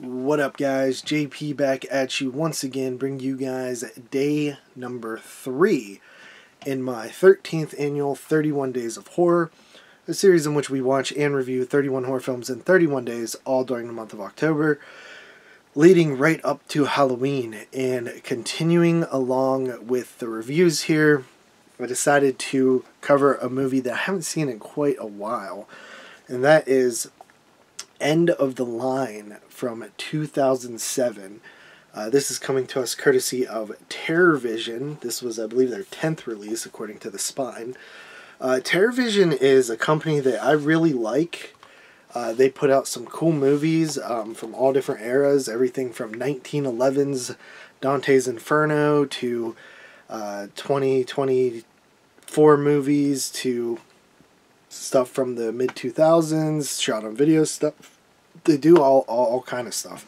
What up, guys? JP back at you once again, bring you guys day number 3 in my 13th annual 31 Days of Horror, a series in which we watch and review 31 horror films in 31 days, all during the month of October, leading right up to Halloween. And continuing along with the reviews here, I decided to cover a movie that I haven't seen in quite a while, and that is End of the Line from 2007. This is coming to us courtesy of TerrorVision. This was, I believe, their 10th release, according to The Spine. TerrorVision is a company that I really like. They put out some cool movies from all different eras, everything from 1911's Dante's Inferno to 2024 movies to stuff from the mid-2000s, shot on video stuff. They do all kind of stuff.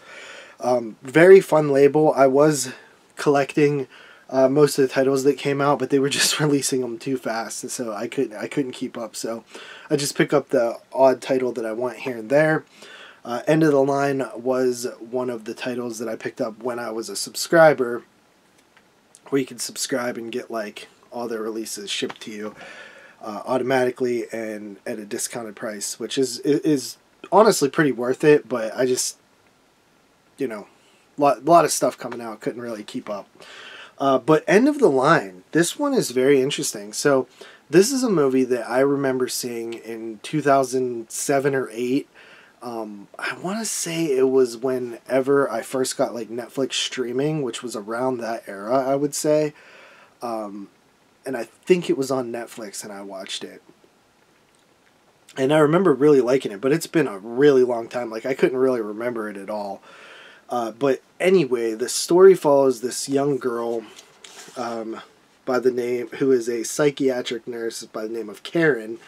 Very fun label. I was collecting most of the titles that came out, but they were just releasing them too fast, so I couldn't keep up. So I just pick up the odd title that I want here and there. End of the Line was one of the titles that I picked up when I was a subscriber, where you can subscribe and get like all their releases shipped to you automatically and at a discounted price, which is honestly pretty worth it. But I just, you know, lot of stuff coming out, couldn't really keep up. But End of the Line, this one is very interesting. So this is a movie that I remember seeing in 2007 or 8. I want to say it was whenever I first got like Netflix streaming, which was around that era, I would say. And I think it was on Netflix and I watched it. And I remember really liking it, but it's been a really long time. Like, I couldn't really remember it at all. But anyway, the story follows this young girl by the name, who is a psychiatric nurse by the name of Karen.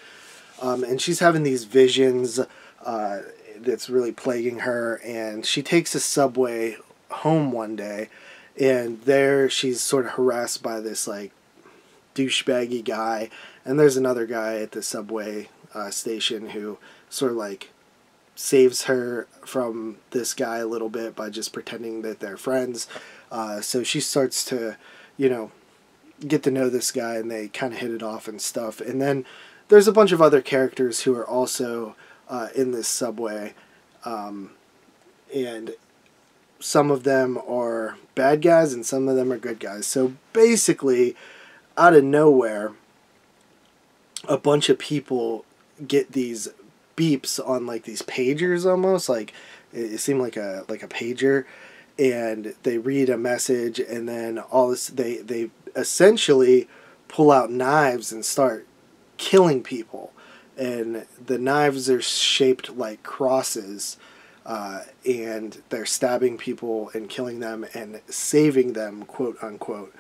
And she's having these visions that's really plaguing her. And she takes a subway home one day. And there she's sort of harassed by this, like, douchebaggy guy, and there's another guy at the subway station who sort of like saves her from this guy a little bit by just pretending that they're friends. So she starts to, you know, get to know this guy, and they kind of hit it off and stuff. And then there's a bunch of other characters who are also in this subway, and some of them are bad guys and some of them are good guys. So basically, out of nowhere, a bunch of people get these beeps on like these pagers, almost like it seemed like a pager, and they read a message, and then all this they essentially pull out knives and start killing people, and the knives are shaped like crosses, and they're stabbing people and killing them and saving them, quote unquote.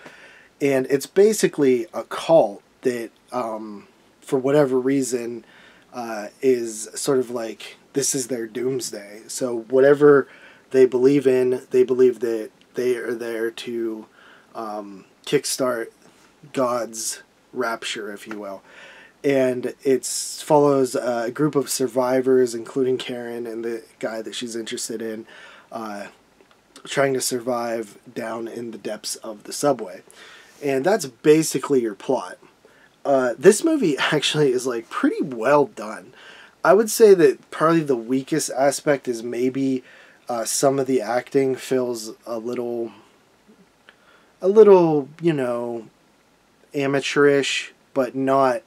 And it's basically a cult that, for whatever reason, is sort of like, this is their doomsday. So whatever they believe in, they believe that they are there to kickstart God's rapture, if you will. And it follows a group of survivors, including Karen and the guy that she's interested in, trying to survive down in the depths of the subway. And that's basically your plot. This movie actually is like pretty well done. I would say that probably the weakest aspect is maybe some of the acting feels a little, you know, amateurish, but not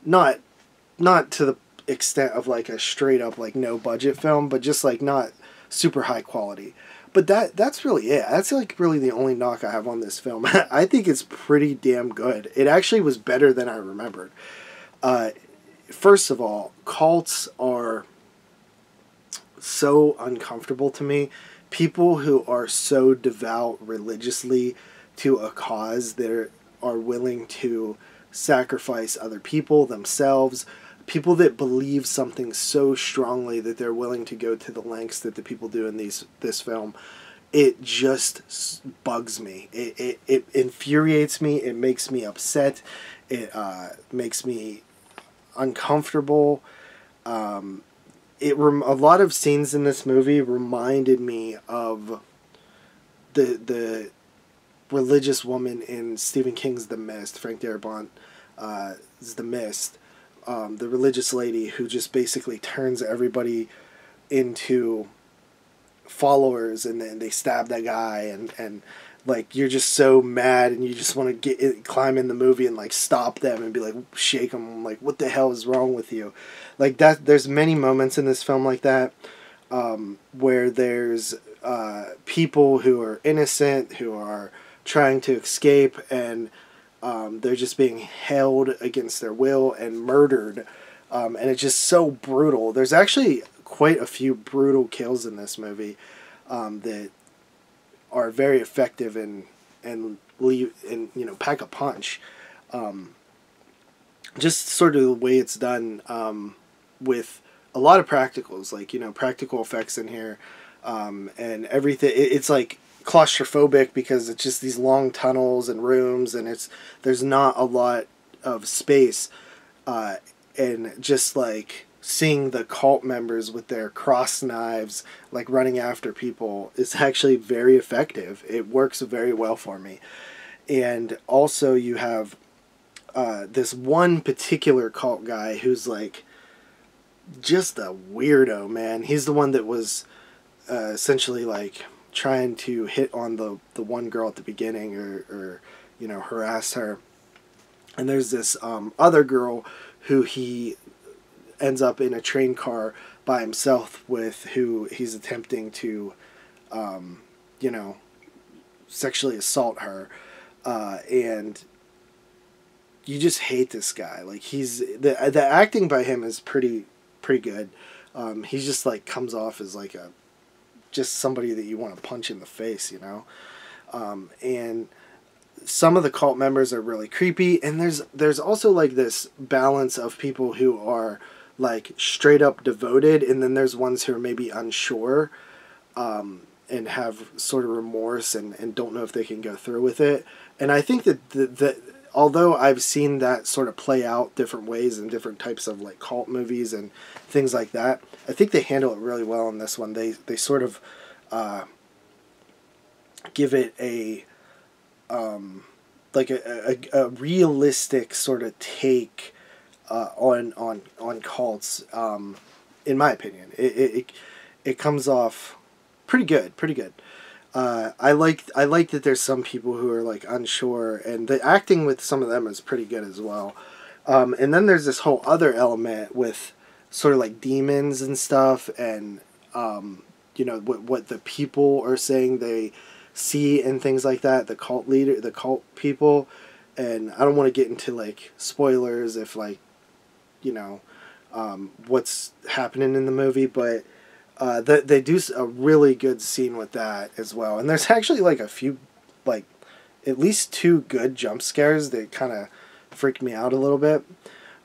to the extent of like a straight up like no budget film, but just like not super high quality. But that's really it. That's like really the only knock I have on this film. I think it's pretty damn good. It actually was better than I remembered. First of all, cults are so uncomfortable to me. People who are so devout religiously to a cause that are willing to sacrifice other people, themselves, people that believe something so strongly that they're willing to go to the lengths that the people do in this film, it just bugs me. It infuriates me. It makes me upset. It makes me uncomfortable. a lot of scenes in this movie reminded me of the religious woman in Stephen King's The Mist. Frank Darabont is The Mist. The religious lady who just basically turns everybody into followers, and then they stab that guy, and like you're just so mad, and you just want to climb in the movie and like stop them and be like, shake them, like, what the hell is wrong with you? Like that. There's many moments in this film like that, where there's people who are innocent, who are trying to escape, and they're just being held against their will and murdered, and it's just so brutal. There's actually quite a few brutal kills in this movie that are very effective and pack a punch. Just sort of the way it's done, with a lot of practicals, like practical effects in here, and everything. It's like claustrophobic because it's just these long tunnels and rooms, and there's not a lot of space, and just like seeing the cult members with their cross knives like running after people is actually very effective. It works very well for me. And also you have this one particular cult guy who's like just a weirdo, man. He's the one that was essentially like trying to hit on the one girl at the beginning, or harass her. And there's this other girl who he ends up in a train car by himself with, who he's attempting to sexually assault her, and you just hate this guy. Like the acting by him is pretty good. He's just like comes off as like just somebody that you want to punch in the face, and some of the cult members are really creepy, and there's also like this balance of people who are like straight up devoted, and then there's ones who are maybe unsure, and have sort of remorse and don't know if they can go through with it. And I think that although I've seen that sort of play out different ways in different types of like cult movies and things like that, I think they handle it really well in this one. They sort of give it a realistic sort of take on cults. In my opinion, it comes off pretty good. I like that there's some people who are like unsure, and the acting with some of them is pretty good as well. And then there's this whole other element with sort of like demons and stuff, and what the people are saying they see and things like that. The cult people, and I don't want to get into like spoilers if like what's happening in the movie, but they do a really good scene with that as well. And there's actually like a few, like at least 2 good jump scares that kind of freaked me out a little bit.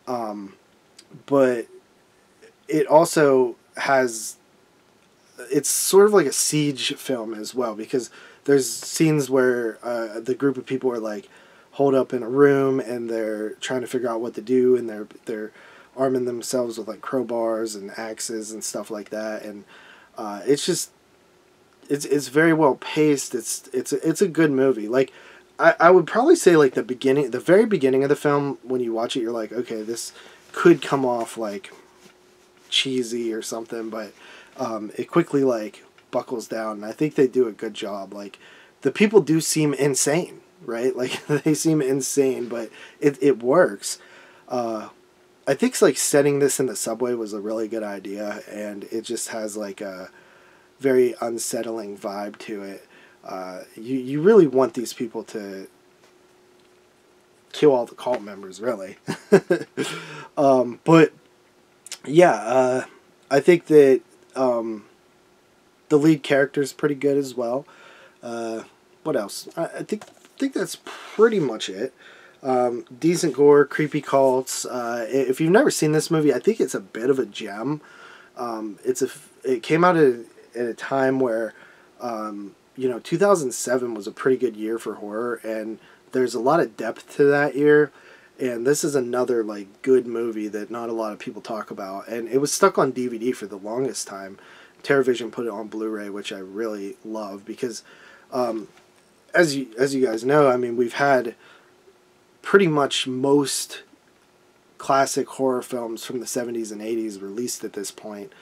But it also has, it's sort of like a siege film as well, because there's scenes where the group of people are like holed up in a room and they're trying to figure out what to do, and they're arming themselves with like crowbars and axes and stuff like that, and it's very well paced. It's a good movie. Like I would probably say like the very beginning of the film, when you watch it, you're like, okay, this could come off like cheesy or something, but it quickly like buckles down, and I think they do a good job. Like the people do seem insane, right? Like they seem insane, but it works. I think like setting this in the subway was a really good idea, and it just has like a very unsettling vibe to it. You really want these people to kill all the cult members, really. But yeah, I think that the lead character is pretty good as well. What else? I think that's pretty much it. Decent gore, creepy cults. If you've never seen this movie, I think it's a bit of a gem. It came out at a time where 2007 was a pretty good year for horror, and there's a lot of depth to that year, And this is another like good movie that not a lot of people talk about, and it was stuck on DVD for the longest time. TerraVision put it on Blu-ray, which I really love because, as you guys know, I mean, we've had pretty much most classic horror films from the 70s and 80s released at this point.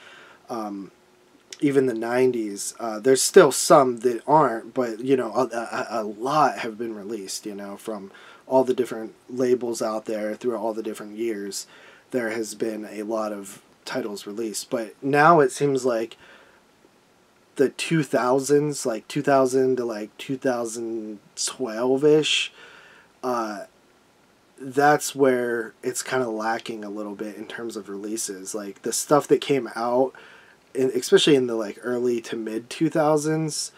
Even the 90s, there's still some that aren't, but you know, a lot have been released, you know, from all the different labels out there through all the different years. There has been a lot of titles released, but now it seems like the 2000s, like 2000 to like 2012-ish, that's where it's kind of lacking a little bit in terms of releases. Like the stuff that came out, especially in the like early to mid 2000s,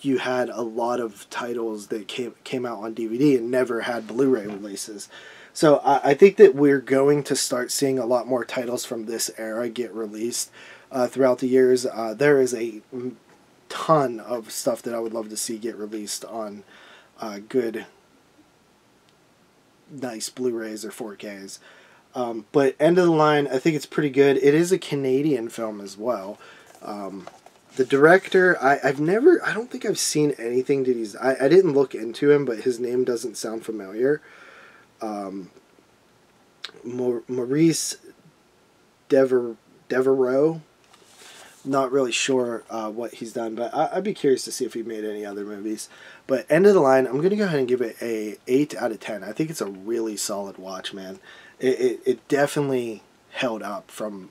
you had a lot of titles that came out on DVD and never had Blu-ray releases. So I think that we're going to start seeing a lot more titles from this era get released throughout the years. There is a ton of stuff that I would love to see get released on good, nice Blu-rays or 4Ks. But End of the Line, I think it's pretty good. It is a Canadian film as well. The director, I don't think I've seen anything that he's... I didn't look into him, but his name doesn't sound familiar. Maurice Devereaux. Not really sure what he's done, but I'd be curious to see if he made any other movies. But End of the Line, I'm going to go ahead and give it a 8 out of 10. I think it's a really solid watch, man. It definitely held up from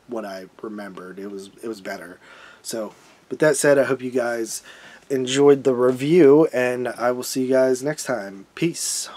what I remembered. It was better. So, with that said, I hope you guys enjoyed the review, and I will see you guys next time. Peace.